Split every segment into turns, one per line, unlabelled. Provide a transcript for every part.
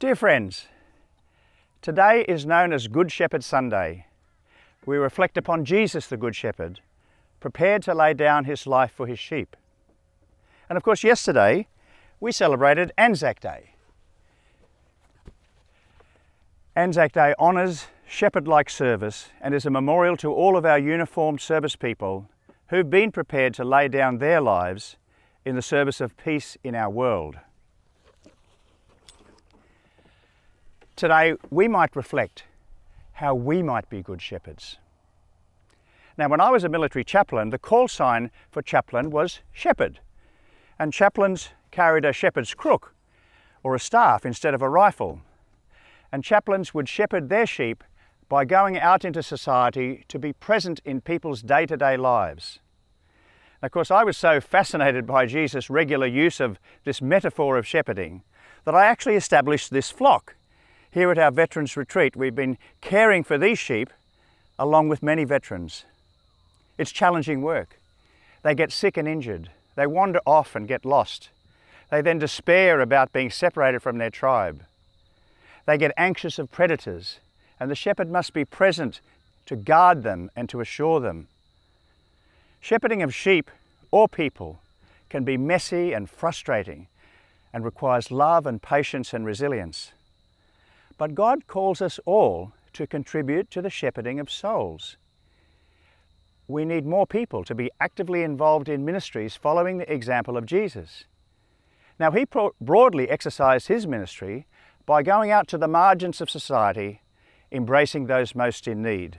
Dear friends, today is known as Good Shepherd Sunday. We reflect upon Jesus the Good Shepherd, prepared to lay down his life for his sheep. And of course yesterday we celebrated Anzac Day. Anzac Day honours shepherd-like service and is a memorial to all of our uniformed service people who've been prepared to lay down their lives in the service of peace in our world. Today we might reflect how we might be good shepherds. Now, when I was a military chaplain, the call sign for chaplain was shepherd, and chaplains carried a shepherd's crook or a staff instead of a rifle, and chaplains would shepherd their sheep by going out into society to be present in people's day-to-day lives. And of course, I was so fascinated by Jesus' regular use of this metaphor of shepherding that I actually established this flock. Here at our Veterans Retreat, we've been caring for these sheep along with many veterans. It's challenging work. They get sick and injured. They wander off and get lost. They then despair about being separated from their tribe. They get anxious of predators, and the shepherd must be present to guard them and to assure them. Shepherding of sheep or people can be messy and frustrating and requires love and patience and resilience. But God calls us all to contribute to the shepherding of souls. We need more people to be actively involved in ministries following the example of Jesus. Now, he broadly exercised his ministry by going out to the margins of society, embracing those most in need.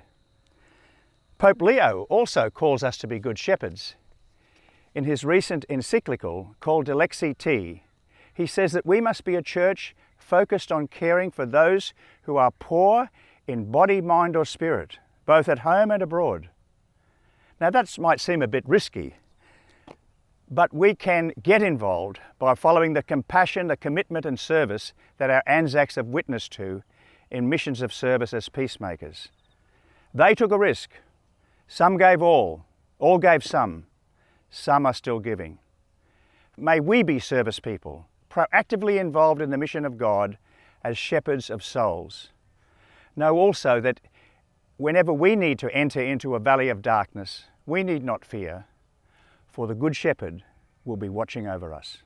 Pope Leo also calls us to be good shepherds. In his recent encyclical called Dilexi Te, he says that we must be a church focused on caring for those who are poor in body, mind or spirit, both at home and abroad. Now that might seem a bit risky, but we can get involved by following the compassion, the commitment and service that our Anzacs have witnessed to in missions of service as peacemakers. They took a risk. Some gave all gave some are still giving. May we be service people, proactively involved in the mission of God as shepherds of souls. Know also that whenever we need to enter into a valley of darkness, we need not fear, for the Good Shepherd will be watching over us.